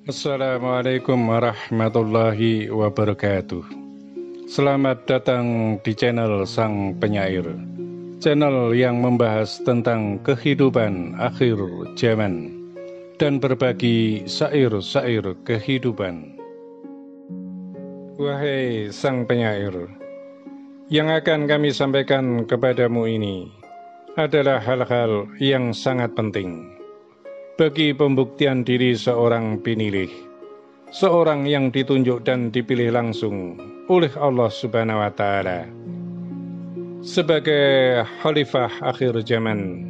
Assalamualaikum warahmatullahi wabarakatuh. Selamat datang di channel Sang Penyair, channel yang membahas tentang kehidupan akhir zaman dan berbagi syair-syair kehidupan. Wahai Sang Penyair, yang akan kami sampaikan kepadamu ini adalah hal-hal yang sangat penting bagi pembuktian diri seorang pinilih, seorang yang ditunjuk dan dipilih langsung oleh Allah Subhanahu wa Ta'ala sebagai khalifah akhir zaman,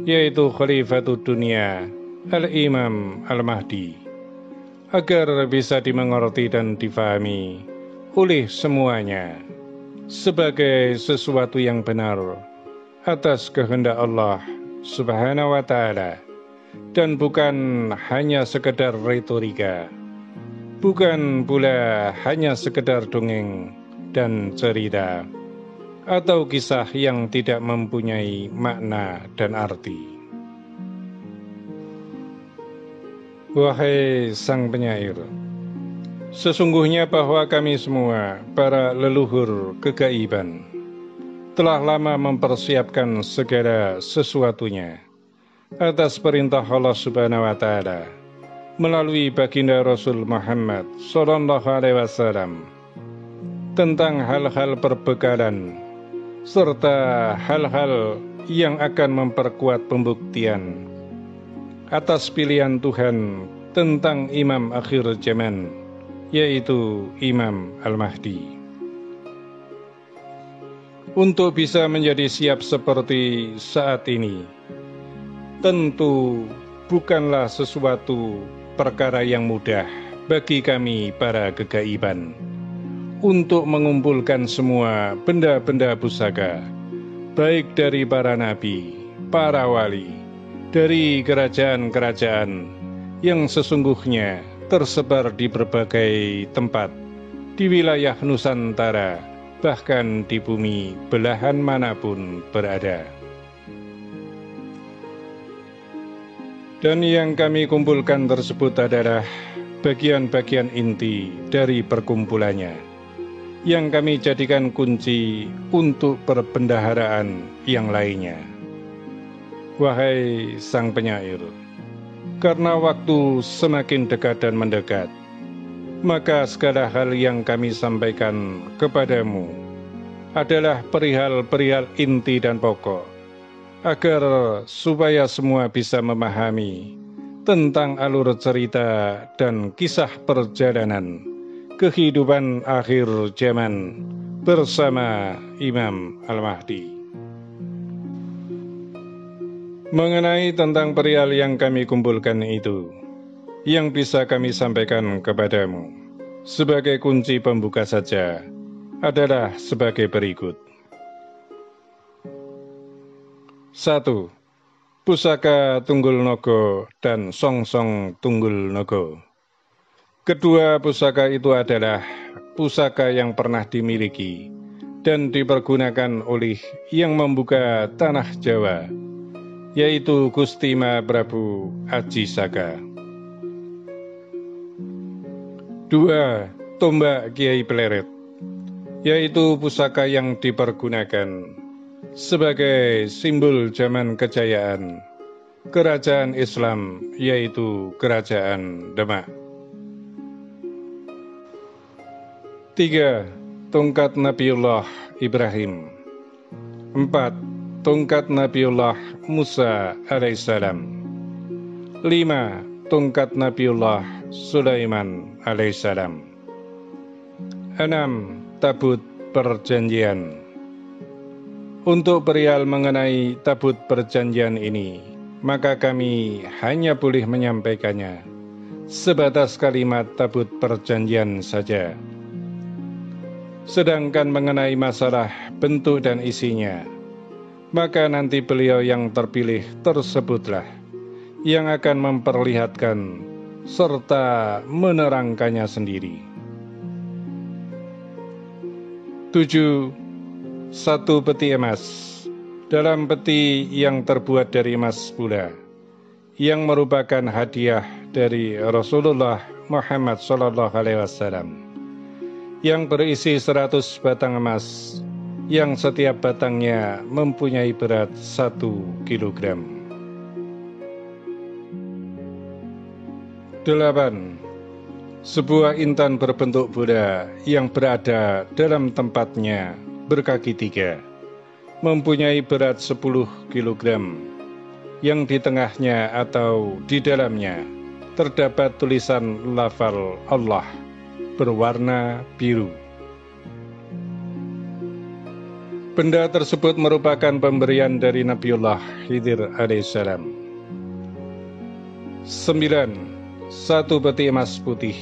yaitu khalifatud dunia Al-Imam Al-Mahdi, agar bisa dimengerti dan difahami oleh semuanya sebagai sesuatu yang benar atas kehendak Allah Subhanahu wa Ta'ala, dan bukan hanya sekedar retorika, bukan pula hanya sekedar dongeng dan cerita, atau kisah yang tidak mempunyai makna dan arti. Wahai Sang Penyair, sesungguhnya bahwa kami semua, para leluhur kegaiban, telah lama mempersiapkan segala sesuatunya atas perintah Allah Subhanahu wa Ta'ala melalui baginda Rasul Muhammad Sallallahu Alaihi Wasallam tentang hal-hal perbekalan serta hal-hal yang akan memperkuat pembuktian atas pilihan Tuhan tentang imam akhir zaman, yaitu Imam Al-Mahdi. Untuk bisa menjadi siap seperti saat ini, tentu bukanlah sesuatu perkara yang mudah bagi kami para kegaiban untuk mengumpulkan semua benda-benda pusaka, baik dari para nabi, para wali, dari kerajaan-kerajaan yang sesungguhnya tersebar di berbagai tempat di wilayah Nusantara, bahkan di bumi belahan manapun berada. Dan yang kami kumpulkan tersebut adalah bagian-bagian inti dari perkumpulannya, yang kami jadikan kunci untuk perbendaharaan yang lainnya. Wahai Sang Penyair, karena waktu semakin dekat dan mendekat, maka segala hal yang kami sampaikan kepadamu adalah perihal-perihal inti dan pokok, agar supaya semua bisa memahami tentang alur cerita dan kisah perjalanan kehidupan akhir zaman bersama Imam Al-Mahdi. Mengenai tentang perihal yang kami kumpulkan itu, yang bisa kami sampaikan kepadamu sebagai kunci pembuka saja adalah sebagai berikut. 1. Pusaka Tunggul Nogo dan Songsong Tunggul Nogo. Kedua pusaka itu adalah pusaka yang pernah dimiliki dan dipergunakan oleh yang membuka tanah Jawa, yaitu Gusti Mahaprabu Aji Saka. 2. Tombak Kiai Pleret, yaitu pusaka yang dipergunakan sebagai simbol zaman kejayaan kerajaan Islam, yaitu Kerajaan Demak. 3. Tongkat Nabiullah Ibrahim. 4. Tongkat Nabiullah Musa alaihissalam. 5. Tongkat Nabiullah Sulaiman alaihissalam. 6. Tabut Perjanjian. Untuk perihal mengenai tabut perjanjian ini, maka kami hanya boleh menyampaikannya sebatas kalimat tabut perjanjian saja. Sedangkan mengenai masalah bentuk dan isinya, maka nanti beliau yang terpilih tersebutlah yang akan memperlihatkan serta menerangkannya sendiri. 7. 1 peti emas, dalam peti yang terbuat dari emas pula, yang merupakan hadiah dari Rasulullah Muhammad SAW yang berisi 100 batang emas yang setiap batangnya mempunyai berat 1 kilogram. 8. Sebuah intan berbentuk bola yang berada dalam tempatnya berkaki 3, mempunyai berat 10 kilogram, yang di tengahnya atau di dalamnya terdapat tulisan lafal Allah berwarna biru. Benda tersebut merupakan pemberian dari Nabiullah Khidir alaihissalam. 9. Satu peti emas putih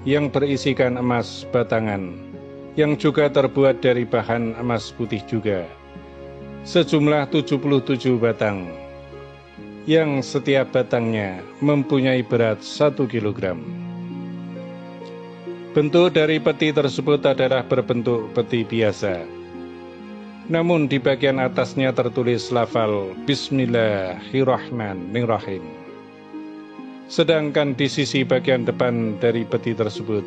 yang berisikan emas batangan, yang juga terbuat dari bahan emas putih juga, sejumlah 77 batang, yang setiap batangnya mempunyai berat 1 kilogram. Bentuk dari peti tersebut adalah berbentuk peti biasa, namun di bagian atasnya tertulis lafal Bismillahirrahmanirrahim. Sedangkan di sisi bagian depan dari peti tersebut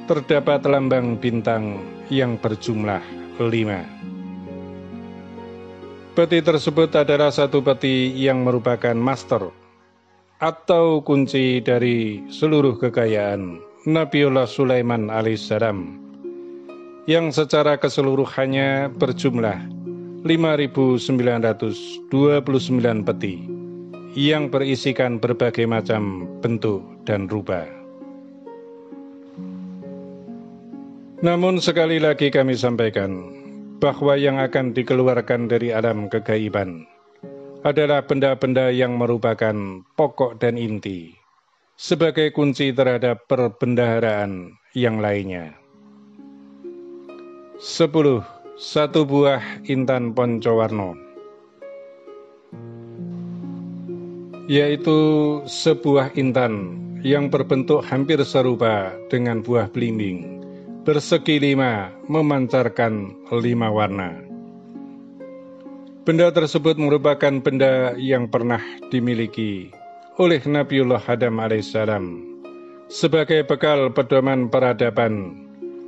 terdapat lambang bintang yang berjumlah 5. Peti tersebut adalah satu peti yang merupakan master atau kunci dari seluruh kekayaan Nabiullah Sulaiman alaihissalam, yang secara keseluruhannya berjumlah 5.929 peti yang berisikan berbagai macam bentuk dan rupa. Namun sekali lagi kami sampaikan bahwa yang akan dikeluarkan dari alam kegaiban adalah benda-benda yang merupakan pokok dan inti sebagai kunci terhadap perbendaharaan yang lainnya. 10. Satu buah intan poncowarno, yaitu sebuah intan yang berbentuk hampir serupa dengan buah belimbing, bersegi 5, memancarkan 5 warna. Benda tersebut merupakan benda yang pernah dimiliki oleh Nabiullah Adam alaihissalam sebagai bekal pedoman peradaban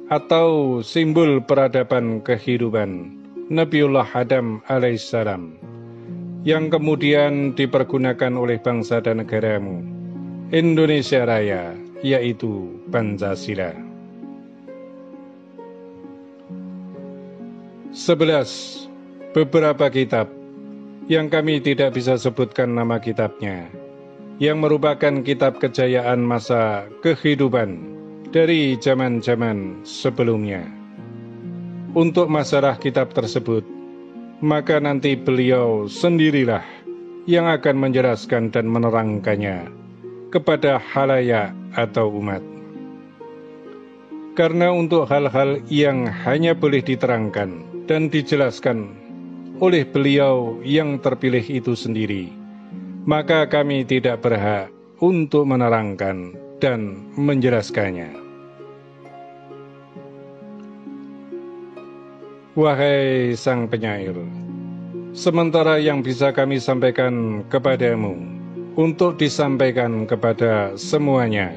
atau simbol peradaban kehidupan Nabiullah Adam alaihissalam, yang kemudian dipergunakan oleh bangsa dan negaramu Indonesia Raya, yaitu Pancasila. 11. Beberapa kitab yang kami tidak bisa sebutkan nama kitabnya, yang merupakan kitab kejayaan masa kehidupan dari zaman-zaman sebelumnya. Untuk masalah kitab tersebut, maka nanti beliau sendirilah yang akan menjelaskan dan menerangkannya kepada khalayak atau umat. Karena untuk hal-hal yang hanya boleh diterangkan dan dijelaskan oleh beliau yang terpilih itu sendiri, maka kami tidak berhak untuk menerangkan dan menjelaskannya. Wahai Sang Penyair, sementara yang bisa kami sampaikan kepadamu untuk disampaikan kepada semuanya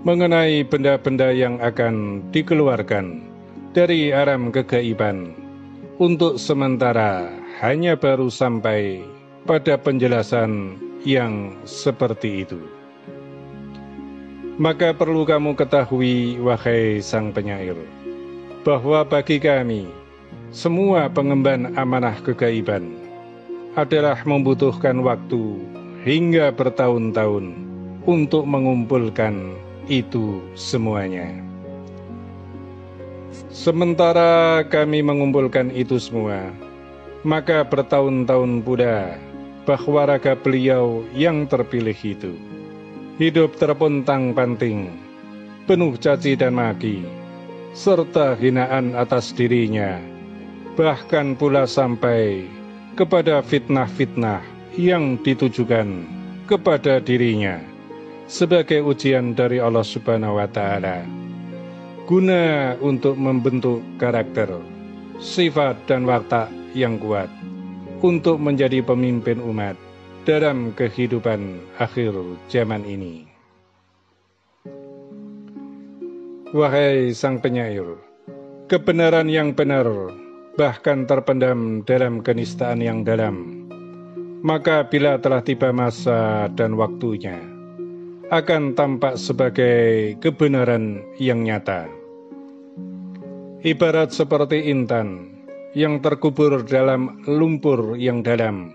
mengenai benda-benda yang akan dikeluarkan dari alam kegaiban, untuk sementara hanya baru sampai pada penjelasan yang seperti itu. Maka perlu kamu ketahui, wahai Sang Penyair, bahwa bagi kami semua pengemban amanah kegaiban adalah membutuhkan waktu hingga bertahun-tahun untuk mengumpulkan itu semuanya. Sementara kami mengumpulkan itu semua, maka bertahun-tahun pula bahwa raga beliau yang terpilih itu hidup terpontang-panting, penuh caci dan maki, serta hinaan atas dirinya, bahkan pula sampai kepada fitnah-fitnah yang ditujukan kepada dirinya sebagai ujian dari Allah Subhanahu wa Ta'ala, guna untuk membentuk karakter, sifat dan watak yang kuat untuk menjadi pemimpin umat dalam kehidupan akhir zaman ini. Wahai Sang Penyair, kebenaran yang benar bahkan terpendam dalam kenistaan yang dalam. Maka bila telah tiba masa dan waktunya, akan tampak sebagai kebenaran yang nyata. Ibarat seperti intan yang terkubur dalam lumpur yang dalam,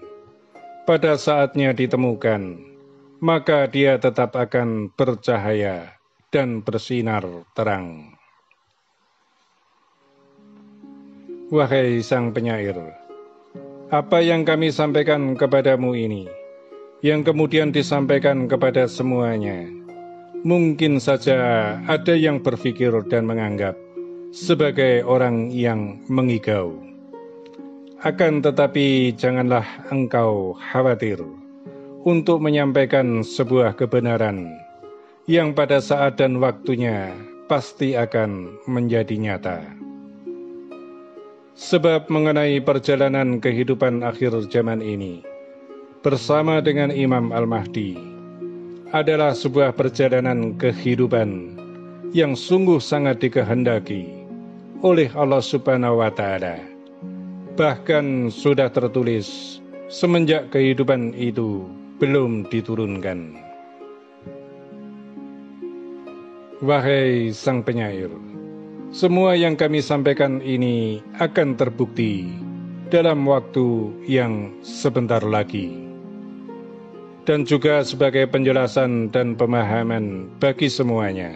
pada saatnya ditemukan, maka dia tetap akan bercahaya dan bersinar terang. Wahai Sang Penyair, apa yang kami sampaikan kepadamu ini, yang kemudian disampaikan kepada semuanya, mungkin saja ada yang berpikir dan menganggap sebagai orang yang mengigau. Akan tetapi janganlah engkau khawatir untuk menyampaikan sebuah kebenaran yang pada saat dan waktunya pasti akan menjadi nyata. Sebab mengenai perjalanan kehidupan akhir zaman ini, bersama dengan Imam Al-Mahdi, adalah sebuah perjalanan kehidupan yang sungguh sangat dikehendaki oleh Allah Subhanahu wa Ta'ala. Bahkan sudah tertulis semenjak kehidupan itu belum diturunkan. Wahai Sang Penyair, semua yang kami sampaikan ini akan terbukti dalam waktu yang sebentar lagi. Dan juga sebagai penjelasan dan pemahaman bagi semuanya,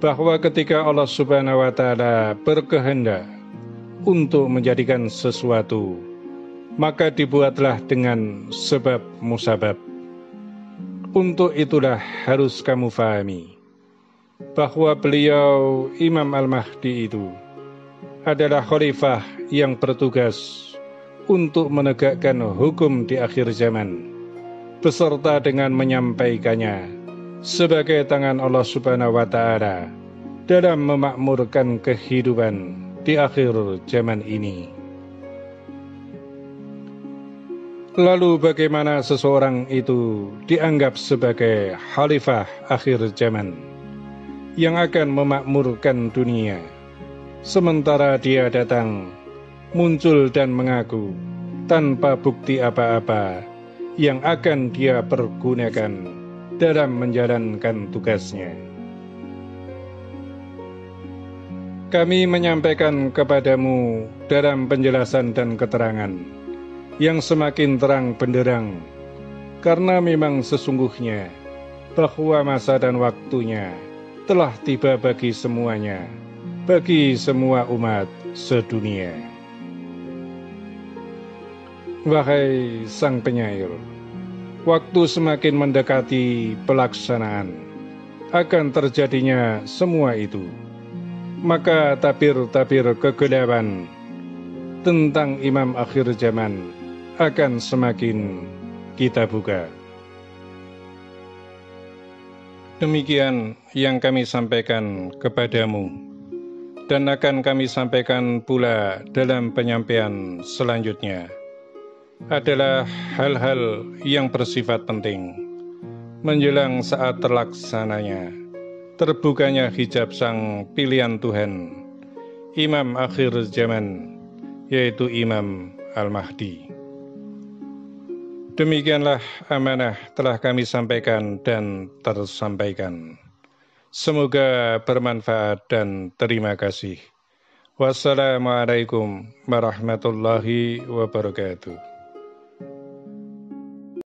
bahwa ketika Allah Subhanahu wa Ta'ala berkehendak untuk menjadikan sesuatu, maka dibuatlah dengan sebab musabab. Untuk itulah harus kamu fahami bahwa beliau Imam Al-Mahdi itu adalah khalifah yang bertugas untuk menegakkan hukum di akhir zaman, beserta dengan menyampaikannya sebagai tangan Allah Subhanahu wa Ta'ala dalam memakmurkan kehidupan di akhir zaman ini. Lalu bagaimana seseorang itu dianggap sebagai khalifah akhir zaman yang akan memakmurkan dunia, sementara dia datang, muncul dan mengaku tanpa bukti apa-apa yang akan dia pergunakan dalam menjalankan tugasnya. Kami menyampaikan kepadamu dalam penjelasan dan keterangan yang semakin terang benderang, karena memang sesungguhnya bahwa masa dan waktunya telah tiba bagi semuanya, bagi semua umat sedunia. Wahai Sang Penyair, waktu semakin mendekati pelaksanaan, akan terjadinya semua itu. Maka tabir-tabir kegelapan tentang Imam akhir zaman akan semakin kita buka. Demikian yang kami sampaikan kepadamu, dan akan kami sampaikan pula dalam penyampaian selanjutnya, adalah hal-hal yang bersifat penting menjelang saat terlaksananya terbukanya hijab sang pilihan Tuhan, Imam akhir zaman, yaitu Imam Al-Mahdi. Demikianlah amanah telah kami sampaikan dan tersampaikan. Semoga bermanfaat dan terima kasih. Wassalamualaikum warahmatullahi wabarakatuh.